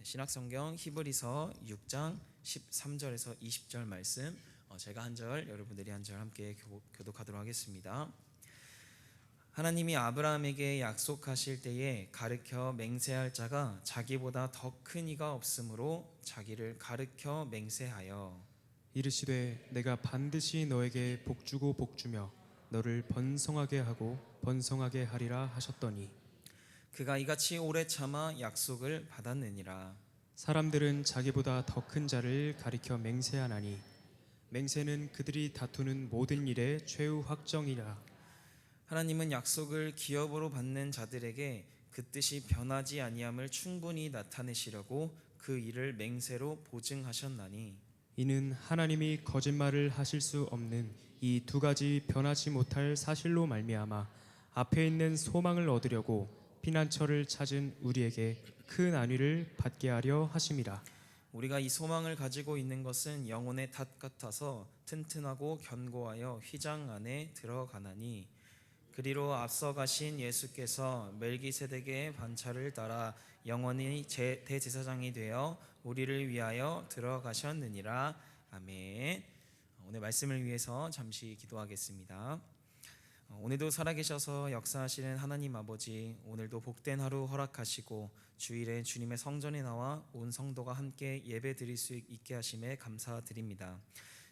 신약성경 히브리서 6장 13절에서 20절 말씀, 제가 한 절, 여러분들이 한 절 함께 교독하도록 하겠습니다. 하나님이 아브라함에게 약속하실 때에 가르쳐 맹세할 자가 자기보다 더 큰 이가 없으므로 자기를 가르쳐 맹세하여 이르시되 내가 반드시 너에게 복주고 복주며 너를 번성하게 하고 번성하게 하리라 하셨더니, 그가 이같이 오래 참아 약속을 받았느니라. 사람들은 자기보다 더 큰 자를 가리켜 맹세하나니 맹세는 그들이 다투는 모든 일의 최후 확정이라. 하나님은 약속을 기업으로 받는 자들에게 그 뜻이 변하지 아니함을 충분히 나타내시려고 그 일을 맹세로 보증하셨나니, 이는 하나님이 거짓말을 하실 수 없는 이 두 가지 변하지 못할 사실로 말미암아 앞에 있는 소망을 얻으려고 피난처를 찾은 우리에게 큰 안위를 받게 하려 하심이라. 우리가 이 소망을 가지고 있는 것은 영혼의 닷 같아서 튼튼하고 견고하여 휘장 안에 들어가나니, 그리로 앞서 가신 예수께서 멜기세덱의 반차를 따라 영원히 대제사장이 되어 우리를 위하여 들어가셨느니라. 아멘. 오늘 말씀을 위해서 잠시 기도하겠습니다. 오늘도 살아계셔서 역사하시는 하나님 아버지, 오늘도 복된 하루 허락하시고 주일에 주님의 성전에 나와 온 성도가 함께 예배 드릴 수 있게 하심에 감사드립니다.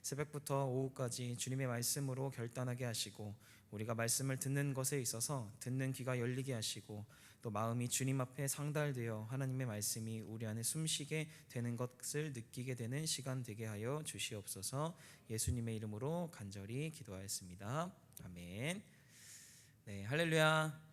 새벽부터 오후까지 주님의 말씀으로 결단하게 하시고, 우리가 말씀을 듣는 것에 있어서 듣는 귀가 열리게 하시고, 또 마음이 주님 앞에 상달되어 하나님의 말씀이 우리 안에 숨쉬게 되는 것을 느끼게 되는 시간 되게 하여 주시옵소서. 예수님의 이름으로 간절히 기도하였습니다. 아멘. 네, 할렐루야.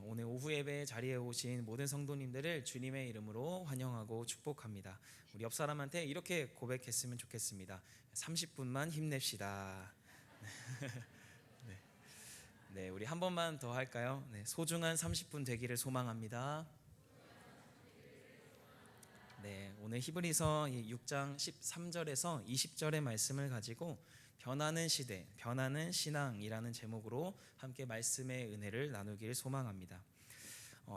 오늘 오후 예배 자리에 오신 모든 성도님들을 주님의 이름으로 환영하고 축복합니다. 우리 옆 사람한테 이렇게 고백했으면 좋겠습니다. 30분만 힘냅시다. 네, 우리 한 번만 더 할까요? 네, 소중한 30분 되기를 소망합니다. 네, 오늘 히브리서 6장 13절에서 20절의 말씀을 가지고 변하는 시대, 변하는 신앙이라는 제목으로 함께 말씀의 은혜를 나누길 소망합니다.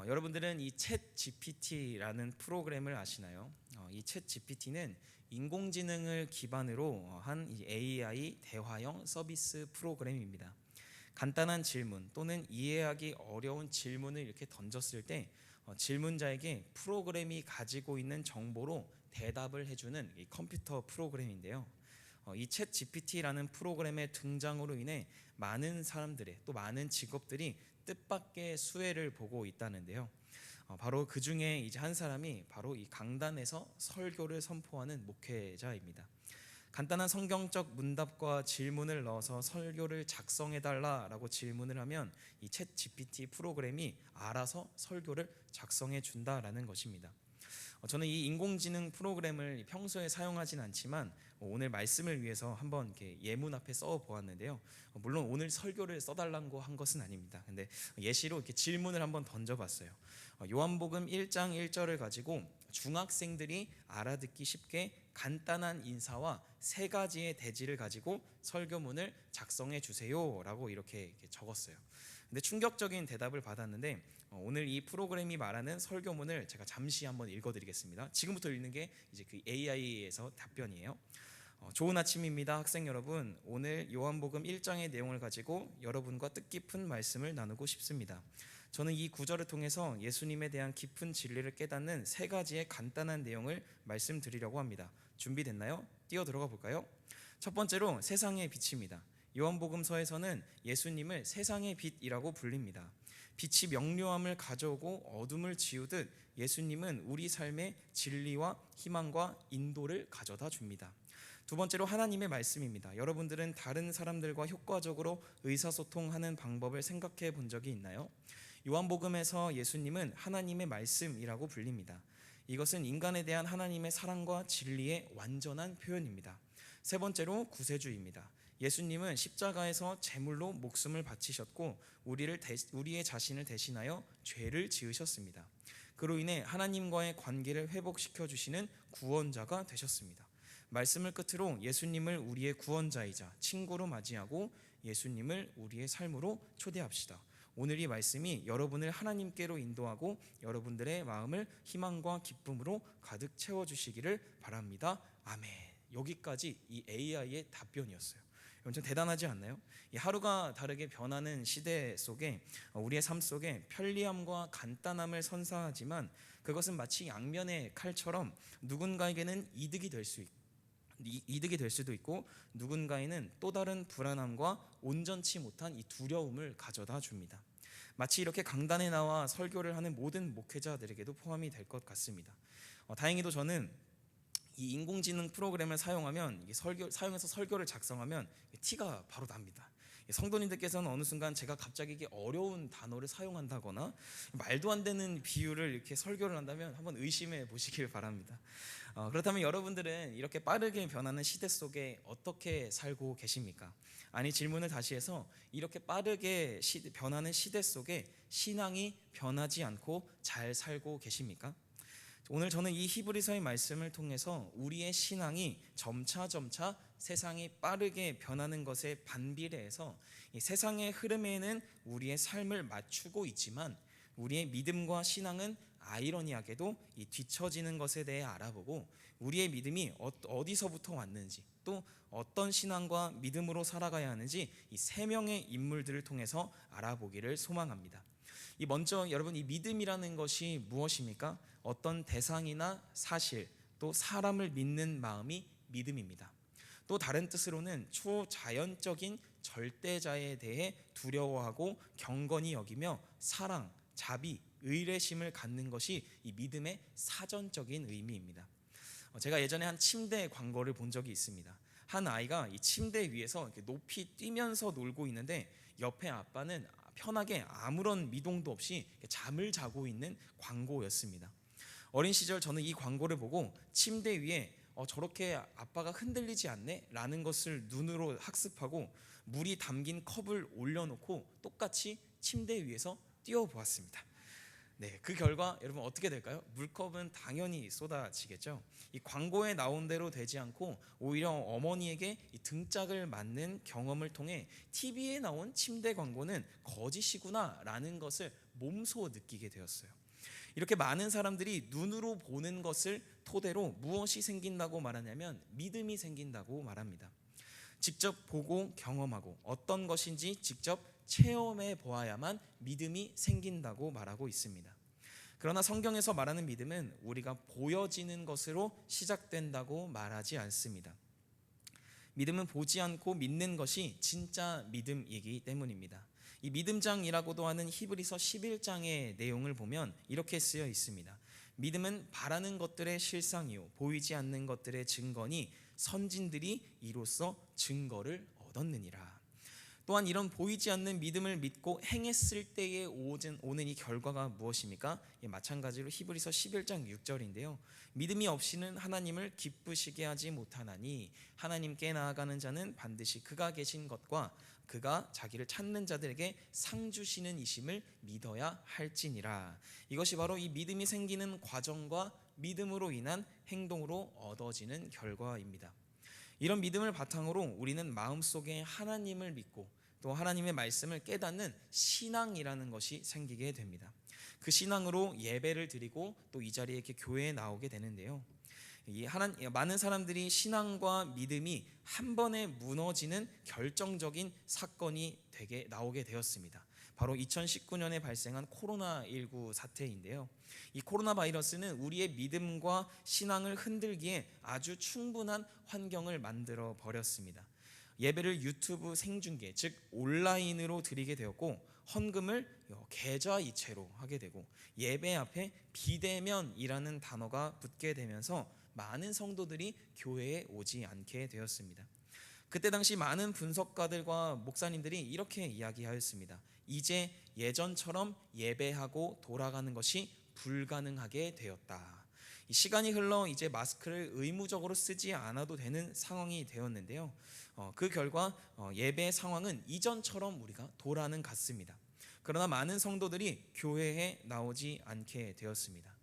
여러분들은 이 챗 GPT라는 프로그램을 아시나요? 이 챗 GPT는 인공지능을 기반으로 한 AI 대화형 서비스 프로그램입니다. 간단한 질문 또는 이해하기 어려운 질문을 이렇게 던졌을 때 질문자에게 프로그램이 가지고 있는 정보로 대답을 해주는 이 컴퓨터 프로그램인데요. 이 챗 GPT라는 프로그램의 등장으로 인해 많은 사람들의 또 많은 직업들이 뜻밖의 수혜를 보고 있다는데요. 바로 그 중에 이제 한 사람이 바로 이 강단에서 설교를 선포하는 목회자입니다. 간단한 성경적 문답과 질문을 넣어서 설교를 작성해 달라라고 질문을 하면 이 챗 GPT 프로그램이 알아서 설교를 작성해 준다라는 것입니다. 저는 이 인공지능 프로그램을 평소에 사용하진 않지만 오늘 말씀을 위해서 한번 이렇게 예문 앞에 써 보았는데요. 물론 오늘 설교를 써달라고 한 것은 아닙니다. 근데 예시로 이렇게 질문을 한번 던져봤어요. 요한복음 1장 1절을 가지고 중학생들이 알아듣기 쉽게 간단한 인사와 세 가지의 대지를 가지고 설교문을 작성해 주세요라고 이렇게 적었어요. 근데 충격적인 대답을 받았는데 오늘 이 프로그램이 말하는 설교문을 제가 잠시 한번 읽어드리겠습니다. 지금부터 읽는 게 이제 그 AI에서 답변이에요. 좋은 아침입니다, 학생 여러분. 오늘 요한복음 1장의 내용을 가지고 여러분과 뜻깊은 말씀을 나누고 싶습니다. 저는 이 구절을 통해서 예수님에 대한 깊은 진리를 깨닫는 세 가지의 간단한 내용을 말씀드리려고 합니다. 준비됐나요? 뛰어 들어가 볼까요? 첫 번째로 세상의 빛입니다. 요한복음서에서는 예수님을 세상의 빛이라고 불립니다. 빛이 명료함을 가져오고 어둠을 지우듯 예수님은 우리 삶에 진리와 희망과 인도를 가져다 줍니다. 두 번째로 하나님의 말씀입니다. 여러분들은 다른 사람들과 효과적으로 의사소통하는 방법을 생각해 본 적이 있나요? 요한복음에서 예수님은 하나님의 말씀이라고 불립니다. 이것은 인간에 대한 하나님의 사랑과 진리의 완전한 표현입니다. 세 번째로 구세주입니다. 예수님은 십자가에서 제물로 목숨을 바치셨고 우리의 자신을 대신하여 죄를 지으셨습니다. 그로 인해 하나님과의 관계를 회복시켜 주시는 구원자가 되셨습니다. 말씀을 끝으로 예수님을 우리의 구원자이자 친구로 맞이하고 예수님을 우리의 삶으로 초대합시다. 오늘 이 말씀이 여러분을 하나님께로 인도하고 여러분들의 마음을 희망과 기쁨으로 가득 채워주시기를 바랍니다. 아멘. 여기까지 이 AI의 답변이었어요. 엄청 대단하지 않나요? 이 하루가 다르게 변하는 시대 속에 우리의 삶 속에 편리함과 간단함을 선사하지만 그것은 마치 양면의 칼처럼 누군가에게는 이득이 될 수도 있고 누군가에는 또 다른 불안함과 온전치 못한 이 두려움을 가져다 줍니다. 마치 이렇게 강단에 나와 설교를 하는 모든 목회자들에게도 포함이 될 것 같습니다. 다행히도 저는 이 인공지능 프로그램을 사용하면 사용해서 설교를 작성하면 티가 바로 납니다. 성도님들께서는 어느 순간 제가 갑자기 이게 어려운 단어를 사용한다거나 말도 안 되는 비유를 이렇게 설교를 한다면 한번 의심해 보시길 바랍니다. 그렇다면 여러분들은 이렇게 빠르게 변하는 시대 속에 어떻게 살고 계십니까? 아니, 질문을 다시 해서 이렇게 빠르게 변하는 시대 속에 신앙이 변하지 않고 잘 살고 계십니까? 오늘 저는 이 히브리서의 말씀을 통해서 우리의 신앙이 점차 세상이 빠르게 변하는 것에 반비례해서 이 세상의 흐름에는 우리의 삶을 맞추고 있지만 우리의 믿음과 신앙은 아이러니하게도 이 뒤처지는 것에 대해 알아보고 우리의 믿음이 어디서부터 왔는지 또 어떤 신앙과 믿음으로 살아가야 하는지 이 세 명의 인물들을 통해서 알아보기를 소망합니다. 먼저 여러분, 이 믿음이라는 것이 무엇입니까? 어떤 대상이나 사실 또 사람을 믿는 마음이 믿음입니다. 또 다른 뜻으로는 초자연적인 절대자에 대해 두려워하고 경건히 여기며 사랑, 자비, 의뢰심을 갖는 것이 이 믿음의 사전적인 의미입니다. 제가 예전에 한 침대 광고를 본 적이 있습니다. 한 아이가 이 침대 위에서 이렇게 높이 뛰면서 놀고 있는데 옆에 아빠는 편하게 아무런 미동도 없이 잠을 자고 있는 광고였습니다. 어린 시절 저는 이 광고를 보고 침대 위에 저렇게 아빠가 흔들리지 않네? 라는 것을 눈으로 학습하고 물이 담긴 컵을 올려놓고 똑같이 침대 위에서 뛰어보았습니다. 네, 그 결과 여러분 어떻게 될까요? 물컵은 당연히 쏟아지겠죠. 이 광고에 나온 대로 되지 않고 오히려 어머니에게 이 등짝을 맞는 경험을 통해 TV에 나온 침대 광고는 거짓이구나 라는 것을 몸소 느끼게 되었어요. 이렇게 많은 사람들이 눈으로 보는 것을 토대로 무엇이 생긴다고 말하냐면 믿음이 생긴다고 말합니다. 직접 보고 경험하고 어떤 것인지 직접 체험해 보아야만 믿음이 생긴다고 말하고 있습니다. 그러나 성경에서 말하는 믿음은 우리가 보여지는 것으로 시작된다고 말하지 않습니다. 믿음은 보지 않고 믿는 것이 진짜 믿음이기 때문입니다. 이 믿음장이라고도 하는 히브리서 11장의 내용을 보면 이렇게 쓰여 있습니다. 믿음은 바라는 것들의 실상이요 보이지 않는 것들의 증거니 선진들이 이로써 증거를 얻었느니라. 또한 이런 보이지 않는 믿음을 믿고 행했을 때에 오는 이 결과가 무엇입니까? 마찬가지로 히브리서 11장 6절인데요. 믿음이 없이는 하나님을 기쁘시게 하지 못하나니 하나님께 나아가는 자는 반드시 그가 계신 것과 그가 자기를 찾는 자들에게 상 주시는 이심을 믿어야 할지니라. 이것이 바로 이 믿음이 생기는 과정과 믿음으로 인한 행동으로 얻어지는 결과입니다. 이런 믿음을 바탕으로 우리는 마음속에 하나님을 믿고 또 하나님의 말씀을 깨닫는 신앙이라는 것이 생기게 됩니다. 그 신앙으로 예배를 드리고 또 이 자리에 이렇게 교회에 나오게 되는데요. 많은 사람들이 신앙과 믿음이 한 번에 무너지는 결정적인 사건이 나오게 되었습니다. 바로 2019년에 발생한 코로나19 사태인데요. 이 코로나 바이러스는 우리의 믿음과 신앙을 흔들기에 아주 충분한 환경을 만들어 버렸습니다. 예배를 유튜브 생중계, 즉 온라인으로 드리게 되었고 헌금을 계좌이체로 하게 되고 예배 앞에 비대면이라는 단어가 붙게 되면서 많은 성도들이 교회에 오지 않게 되었습니다. 그때 당시 많은 분석가들과 목사님들이 이렇게 이야기하였습니다. 이제 예전처럼 예배하고 돌아가는 것이 불가능하게 되었다. 시간이 흘러 이제 마스크를 의무적으로 쓰지 않아도 되는 상황이 되었는데요. 그 결과 예배 상황은 이전처럼 우리가 돌아는 갔습니다. 그러나 많은 성도들이 교회에 나오지 않게 되었습니다.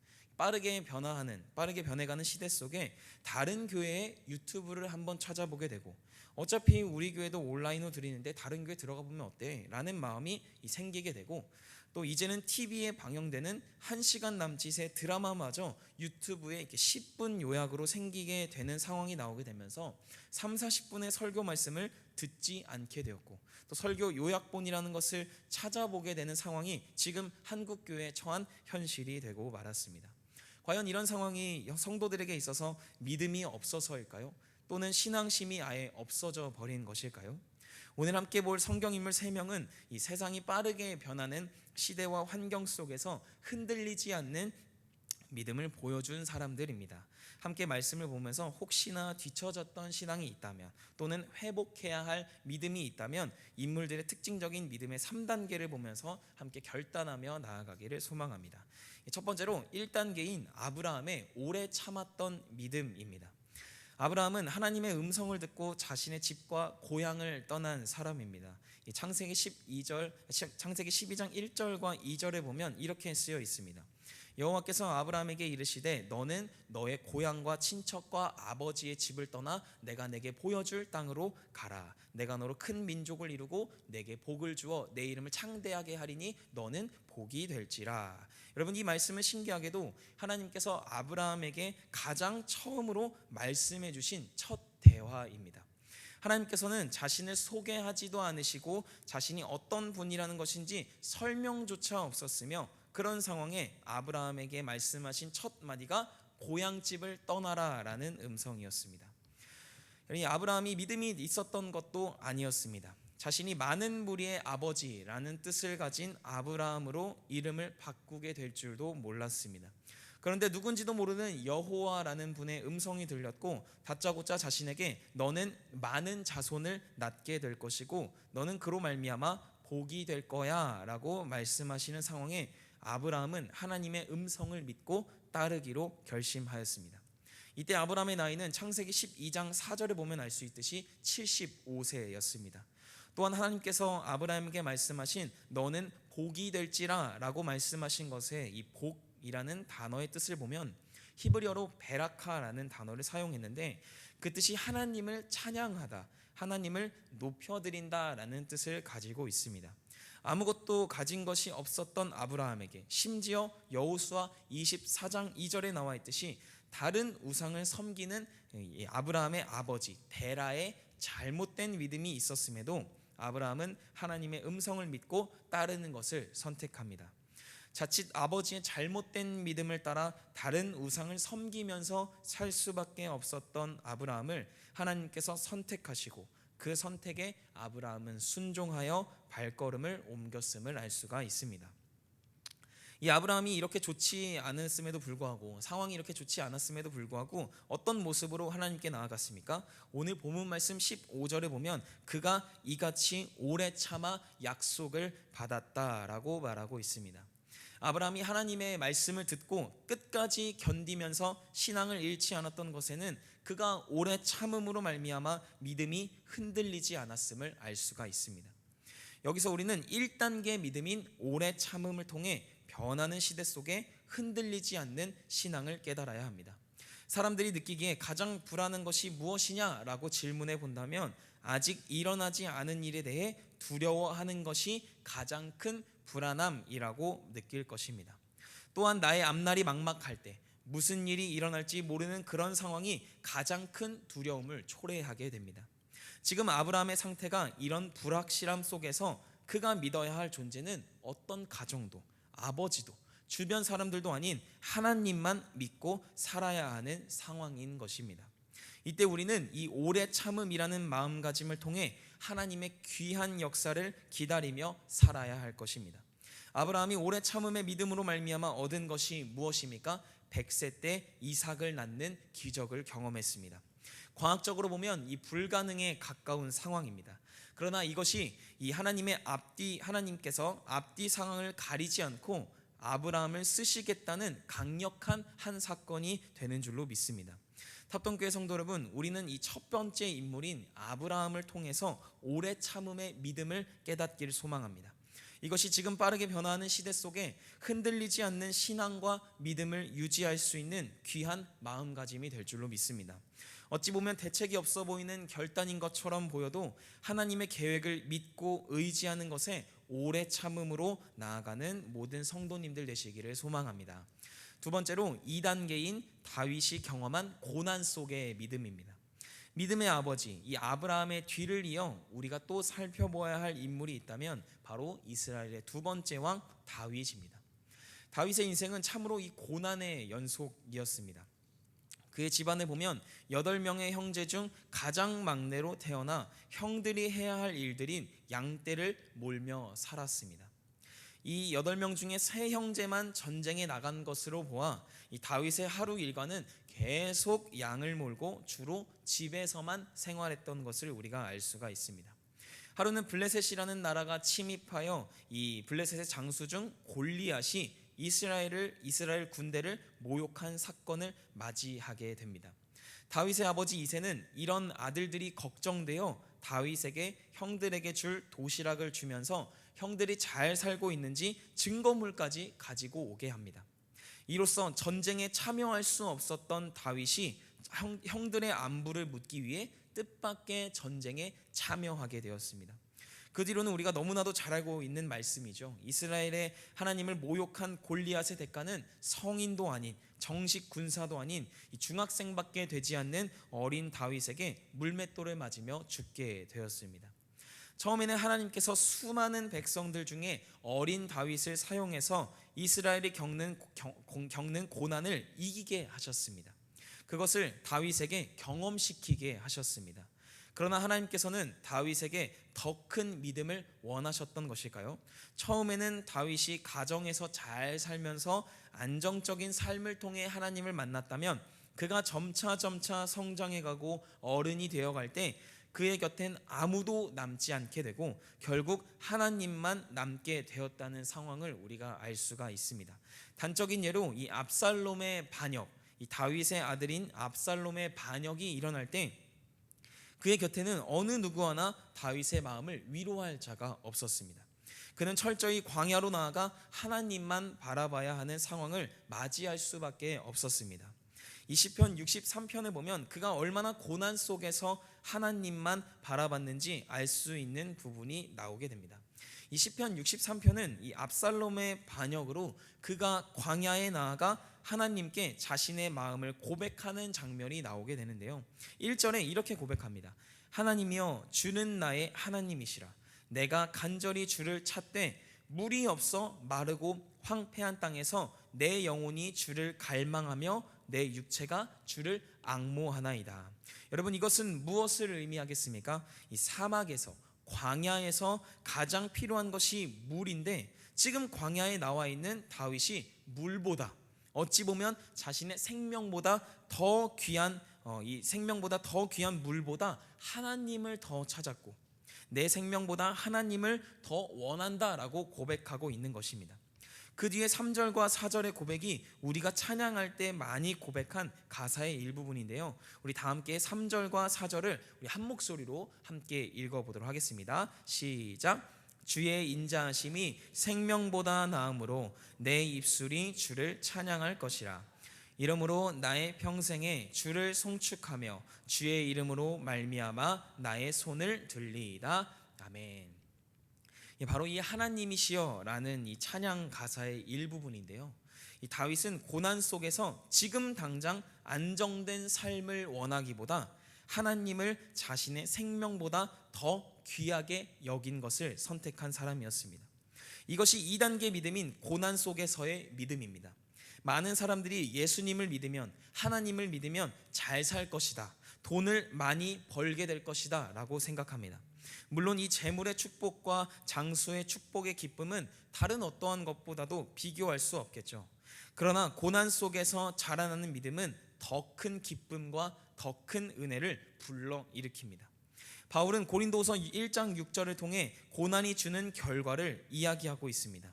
빠르게 변해가는 시대 속에 다른 교회의 유튜브를 한번 찾아보게 되고, 어차피 우리 교회도 온라인으로 드리는데 다른 교회 들어가 보면 어때? 라는 마음이 생기게 되고, 또 이제는 TV에 방영되는 1시간 남짓의 드라마마저 유튜브에 이렇게 10분 요약으로 생기게 되는 상황이 나오게 되면서 3, 40분의 설교 말씀을 듣지 않게 되었고, 또 설교 요약본이라는 것을 찾아보게 되는 상황이 지금 한국 교회에 처한 현실이 되고 말았습니다. 과연 이런 상황이 성도들에게 있어서 믿음이 없어서일까요? 또는 신앙심이 아예 없어져 버린 것일까요? 오늘 함께 볼 성경 인물 3명은 이 세상이 빠르게 변하는 시대와 환경 속에서 흔들리지 않는 믿음을 보여준 사람들입니다. 함께 말씀을 보면서 혹시나 뒤처졌던 신앙이 있다면, 또는 회복해야 할 믿음이 있다면 인물들의 특징적인 믿음의 3단계를 보면서 함께 결단하며 나아가기를 소망합니다. 첫 번째로 1단계인 아브라함의 오래 참았던 믿음입니다. 아브라함은 하나님의 음성을 듣고 자신의 집과 고향을 떠난 사람입니다. 창세기 12장 1절과 2절에 보면 이렇게 쓰여 있습니다. 여호와께서 아브라함에게 이르시되 너는 너의 고향과 친척과 아버지의 집을 떠나 내가 내게 보여줄 땅으로 가라. 내가 너로 큰 민족을 이루고 내게 복을 주어 내 이름을 창대하게 하리니 너는 복이 될지라. 여러분, 이 말씀은 신기하게도 하나님께서 아브라함에게 가장 처음으로 말씀해 주신 첫 대화입니다. 하나님께서는 자신을 소개하지도 않으시고 자신이 어떤 분이라는 것인지 설명조차 없었으며, 그런 상황에 아브라함에게 말씀하신 첫 마디가 고향집을 떠나라 라는 음성이었습니다. 아브라함이 믿음이 있었던 것도 아니었습니다. 자신이 많은 무리의 아버지라는 뜻을 가진 아브라함으로 이름을 바꾸게 될 줄도 몰랐습니다. 그런데 누군지도 모르는 여호와라는 분의 음성이 들렸고, 다짜고짜 자신에게 너는 많은 자손을 낳게 될 것이고 너는 그로 말미암아 복이 될 거야 라고 말씀하시는 상황에 아브라함은 하나님의 음성을 믿고 따르기로 결심하였습니다. 이때 아브라함의 나이는 창세기 12장 4절에 보면 알 수 있듯이 75세였습니다. 또한 하나님께서 아브라함에게 말씀하신 너는 복이 될지라 라고 말씀하신 것에 이 복이라는 단어의 뜻을 보면 히브리어로 베라카라는 단어를 사용했는데, 그 뜻이 하나님을 찬양하다, 하나님을 높여드린다 라는 뜻을 가지고 있습니다. 아무것도 가진 것이 없었던 아브라함에게, 심지어 여호수아 24장 2절에 나와 있듯이 다른 우상을 섬기는 아브라함의 아버지 데라의 잘못된 믿음이 있었음에도 아브라함은 하나님의 음성을 믿고 따르는 것을 선택합니다. 자칫 아버지의 잘못된 믿음을 따라 다른 우상을 섬기면서 살 수밖에 없었던 아브라함을 하나님께서 선택하시고, 그 선택에 아브라함은 순종하여 발걸음을 옮겼음을 알 수가 있습니다. 이 아브라함이 이렇게 좋지 않았음에도 불구하고, 상황이 이렇게 좋지 않았음에도 불구하고 어떤 모습으로 하나님께 나아갔습니까? 오늘 본문 말씀 15절에 보면 그가 이같이 오래 참아 약속을 받았다라고 말하고 있습니다. 아브라함이 하나님의 말씀을 듣고 끝까지 견디면서 신앙을 잃지 않았던 것에는 그가 오래 참음으로 말미암아 믿음이 흔들리지 않았음을 알 수가 있습니다. 여기서 우리는 1단계 믿음인 오래 참음을 통해 변하는 시대 속에 흔들리지 않는 신앙을 깨달아야 합니다. 사람들이 느끼기에 가장 불안한 것이 무엇이냐라고 질문해 본다면 아직 일어나지 않은 일에 대해 두려워하는 것이 가장 큰 불안함이라고 느낄 것입니다. 또한 나의 앞날이 막막할 때, 무슨 일이 일어날지 모르는 그런 상황이 가장 큰 두려움을 초래하게 됩니다. 지금 아브라함의 상태가 이런 불확실함 속에서 그가 믿어야 할 존재는 어떤 가정도, 아버지도, 주변 사람들도 아닌 하나님만 믿고 살아야 하는 상황인 것입니다. 이때 우리는 이 오래 참음이라는 마음가짐을 통해 하나님의 귀한 역사를 기다리며 살아야 할 것입니다. 아브라함이 오래 참음의 믿음으로 말미암아 얻은 것이 무엇입니까? 100세 때 이삭을 낳는 기적을 경험했습니다. 과학적으로 보면 이 불가능에 가까운 상황입니다. 그러나 이것이 이 하나님께서 앞뒤 상황을 가리지 않고 아브라함을 쓰시겠다는 강력한 한 사건이 되는 줄로 믿습니다. 탑동교회 성도 여러분, 우리는 이 첫 번째 인물인 아브라함을 통해서 오래 참음의 믿음을 깨닫기를 소망합니다. 이것이 지금 빠르게 변화하는 시대 속에 흔들리지 않는 신앙과 믿음을 유지할 수 있는 귀한 마음가짐이 될 줄로 믿습니다. 어찌 보면 대책이 없어 보이는 결단인 것처럼 보여도 하나님의 계획을 믿고 의지하는 것에 오래 참음으로 나아가는 모든 성도님들 되시기를 소망합니다. 두 번째로 2단계인 다윗이 경험한 고난 속의 믿음입니다. 믿음의 아버지 이 아브라함의 뒤를 이어 우리가 또 살펴보아야 할 인물이 있다면 바로 이스라엘의 두 번째 왕 다윗입니다. 다윗의 인생은 참으로 이 고난의 연속이었습니다. 그의 집안을 보면 8명의 형제 중 가장 막내로 태어나 형들이 해야 할 일들인 양떼를 몰며 살았습니다. 이 8명 중에 3형제만 전쟁에 나간 것으로 보아 이 다윗의 하루 일과는 계속 양을 몰고 주로 집에서만 생활했던 것을 우리가 알 수가 있습니다. 하루는 블레셋이라는 나라가 침입하여 이 블레셋의 장수 중 골리앗이 이스라엘 군대를 모욕한 사건을 맞이하게 됩니다. 다윗의 아버지 이새는 이런 아들들이 걱정되어 다윗에게 형들에게 줄 도시락을 주면서 형들이 잘 살고 있는지 증거물까지 가지고 오게 합니다. 이로써 전쟁에 참여할 수 없었던 다윗이 형들의 안부를 묻기 위해 뜻밖의 전쟁에 참여하게 되었습니다. 그 뒤로는 우리가 너무나도 잘 알고 있는 말씀이죠. 이스라엘의 하나님을 모욕한 골리앗의 대가는 성인도 아닌 정식 군사도 아닌 중학생밖에 되지 않는 어린 다윗에게 물맷돌을 맞으며 죽게 되었습니다. 처음에는 하나님께서 수많은 백성들 중에 어린 다윗을 사용해서 이스라엘이 겪는 고난을 이기게 하셨습니다. 그것을 다윗에게 경험시키게 하셨습니다. 그러나 하나님께서는 다윗에게 더 큰 믿음을 원하셨던 것일까요? 처음에는 다윗이 가정에서 잘 살면서 안정적인 삶을 통해 하나님을 만났다면 그가 점차 성장해가고 어른이 되어갈 때 그의 곁엔 아무도 남지 않게 되고 결국 하나님만 남게 되었다는 상황을 우리가 알 수가 있습니다. 단적인 예로 이 압살롬의 반역, 이 다윗의 아들인 압살롬의 반역이 일어날 때 그의 곁에는 어느 누구 하나 다윗의 마음을 위로할 자가 없었습니다. 그는 철저히 광야로 나아가 하나님만 바라봐야 하는 상황을 맞이할 수밖에 없었습니다. 이 시편 63편을 보면 그가 얼마나 고난 속에서 하나님만 바라봤는지 알 수 있는 부분이 나오게 됩니다. 이 시편 63편은 이 압살롬의 반역으로 그가 광야에 나아가 하나님께 자신의 마음을 고백하는 장면이 나오게 되는데요. 1절에 이렇게 고백합니다. 하나님이여 주는 나의 하나님이시라. 내가 간절히 주를 찾되 물이 없어 마르고 황폐한 땅에서 내 영혼이 주를 갈망하며 내 육체가 주를 앙모하나이다. 여러분, 이것은 무엇을 의미하겠습니까? 이 사막에서 광야에서 가장 필요한 것이 물인데 지금 광야에 나와 있는 다윗이 물보다 어찌 보면 자신의 생명보다 더 귀한 물보다 하나님을 더 찾았고 내 생명보다 하나님을 더 원한다라고 고백하고 있는 것입니다. 그 뒤에 3절과 4절의 고백이 우리가 찬양할 때 많이 고백한 가사의 일부분인데요. 우리 다 함께 3절과 4절을 우리 한 목소리로 함께 읽어보도록 하겠습니다. 시작. 주의 인자하심이 생명보다 나음으로 내 입술이 주를 찬양할 것이라. 이러므로 나의 평생에 주를 송축하며 주의 이름으로 말미암아 나의 손을 들리이다. 아멘. 바로 이 하나님이시여라는 이 찬양 가사의 일부분인데요. 이 다윗은 고난 속에서 지금 당장 안정된 삶을 원하기보다 하나님을 자신의 생명보다 더 귀하게 여긴 것을 선택한 사람이었습니다. 이것이 2단계 믿음인 고난 속에서의 믿음입니다. 많은 사람들이 예수님을 믿으면, 하나님을 믿으면 잘 살 것이다, 돈을 많이 벌게 될 것이다 라고 생각합니다. 물론 이 재물의 축복과 장수의 축복의 기쁨은 다른 어떠한 것보다도 비교할 수 없겠죠. 그러나 고난 속에서 자라나는 믿음은 더 큰 기쁨과 더 큰 은혜를 불러일으킵니다. 바울은 고린도후서 1장 6절을 통해 고난이 주는 결과를 이야기하고 있습니다.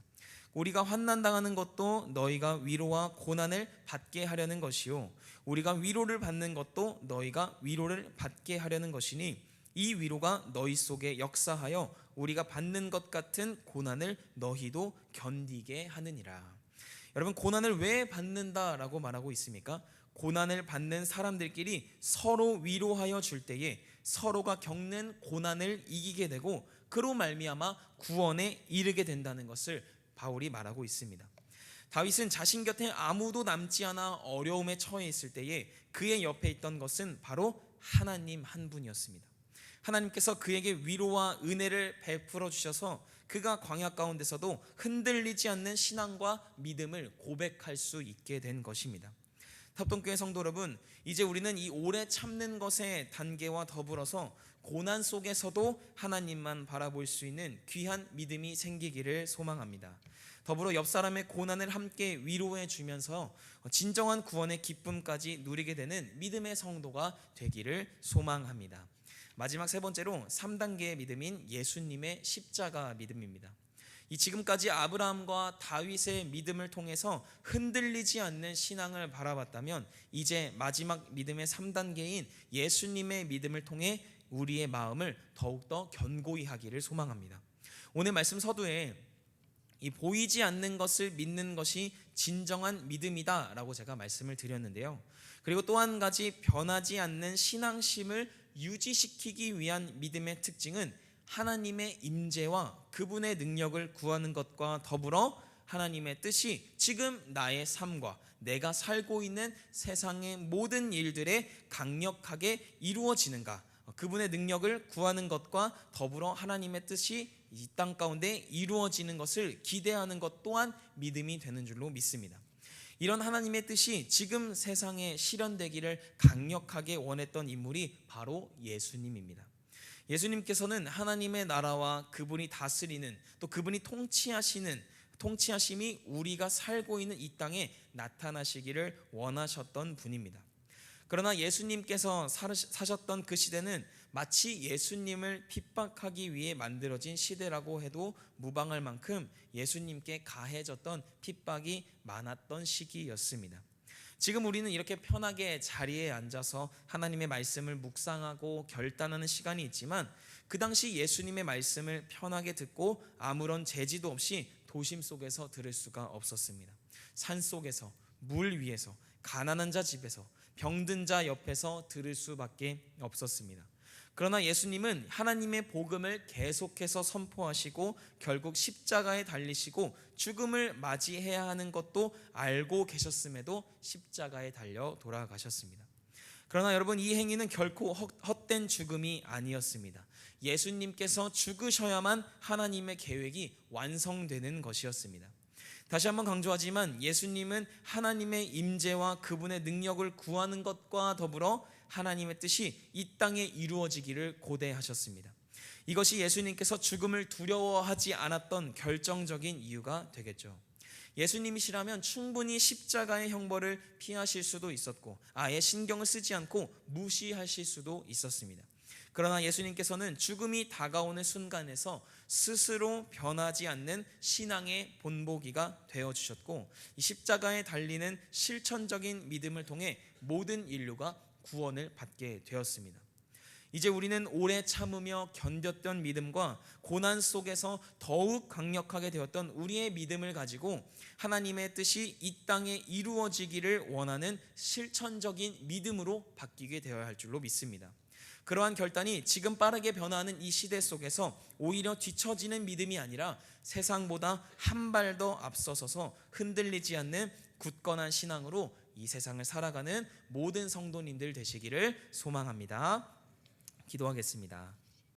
우리가 환난당하는 것도 너희가 위로와 고난을 받게 하려는 것이요 우리가 위로를 받는 것도 너희가 위로를 받게 하려는 것이니 이 위로가 너희 속에 역사하여 우리가 받는 것 같은 고난을 너희도 견디게 하느니라. 여러분, 고난을 왜 받는다라고 말하고 있습니까? 고난을 받는 사람들끼리 서로 위로하여 줄 때에 서로가 겪는 고난을 이기게 되고 그로 말미암아 구원에 이르게 된다는 것을 바울이 말하고 있습니다. 다윗은 자신 곁에 아무도 남지 않아 어려움에 처해 있을 때에 그의 옆에 있던 것은 바로 하나님 한 분이었습니다. 하나님께서 그에게 위로와 은혜를 베풀어 주셔서 그가 광야 가운데서도 흔들리지 않는 신앙과 믿음을 고백할 수 있게 된 것입니다. 합동교회 성도 여러분, 이제 우리는 이 오래 참는 것의 단계와 더불어서 고난 속에서도 하나님만 바라볼 수 있는 귀한 믿음이 생기기를 소망합니다. 더불어 옆 사람의 고난을 함께 위로해 주면서 진정한 구원의 기쁨까지 누리게 되는 믿음의 성도가 되기를 소망합니다. 마지막 세 번째로 3단계의 믿음인 예수님의 십자가 믿음입니다. 이 지금까지 아브라함과 다윗의 믿음을 통해서 흔들리지 않는 신앙을 바라봤다면 이제 마지막 믿음의 3단계인 예수님의 믿음을 통해 우리의 마음을 더욱더 견고히 하기를 소망합니다. 오늘 말씀 서두에 이 보이지 않는 것을 믿는 것이 진정한 믿음이다 라고 제가 말씀을 드렸는데요. 그리고 또 한 가지 변하지 않는 신앙심을 유지시키기 위한 믿음의 특징은 하나님의 임재와 그분의 능력을 구하는 것과 더불어 하나님의 뜻이 지금 나의 삶과 내가 살고 있는 세상의 모든 일들에 강력하게 이루어지는가, 그분의 능력을 구하는 것과 더불어 하나님의 뜻이 이 땅 가운데 이루어지는 것을 기대하는 것 또한 믿음이 되는 줄로 믿습니다. 이런 하나님의 뜻이 지금 세상에 실현되기를 강력하게 원했던 인물이 바로 예수님입니다. 예수님께서는 하나님의 나라와 그분이 다스리는, 또 그분이 통치하심이 우리가 살고 있는 이 땅에 나타나시기를 원하셨던 분입니다. 그러나 예수님께서 사셨던 그 시대는 마치 예수님을 핍박하기 위해 만들어진 시대라고 해도 무방할 만큼 예수님께 가해졌던 핍박이 많았던 시기였습니다. 지금 우리는 이렇게 편하게 자리에 앉아서 하나님의 말씀을 묵상하고 결단하는 시간이 있지만 그 당시 예수님의 말씀을 편하게 듣고 아무런 제지도 없이 도심 속에서 들을 수가 없었습니다. 산 속에서, 물 위에서, 가난한 자 집에서, 병든 자 옆에서 들을 수밖에 없었습니다. 그러나 예수님은 하나님의 복음을 계속해서 선포하시고 결국 십자가에 달리시고 죽음을 맞이해야 하는 것도 알고 계셨음에도 십자가에 달려 돌아가셨습니다. 그러나 여러분, 이 행위는 결코 헛된 죽음이 아니었습니다. 예수님께서 죽으셔야만 하나님의 계획이 완성되는 것이었습니다. 다시 한번 강조하지만 예수님은 하나님의 임재와 그분의 능력을 구하는 것과 더불어 하나님의 뜻이 이 땅에 이루어지기를 고대하셨습니다. 이것이 예수님께서 죽음을 두려워하지 않았던 결정적인 이유가 되겠죠. 예수님이시라면 충분히 십자가의 형벌을 피하실 수도 있었고 아예 신경을 쓰지 않고 무시하실 수도 있었습니다. 그러나 예수님께서는 죽음이 다가오는 순간에서 스스로 변하지 않는 신앙의 본보기가 되어주셨고 이 십자가에 달리는 실천적인 믿음을 통해 모든 인류가 구원을 받게 되었습니다. 이제 우리는 오래 참으며 견뎠던 믿음과 고난 속에서 더욱 강력하게 되었던 우리의 믿음을 가지고 하나님의 뜻이 이 땅에 이루어지기를 원하는 실천적인 믿음으로 바뀌게 되어야 할 줄로 믿습니다. 그러한 결단이 지금 빠르게 변화하는 이 시대 속에서 오히려 뒤처지는 믿음이 아니라 세상보다 한 발 더 앞서서서 흔들리지 않는 굳건한 신앙으로 이 세상을 살아가는 모든 성도님들 되시기를 소망합니다. 기도하겠습니다.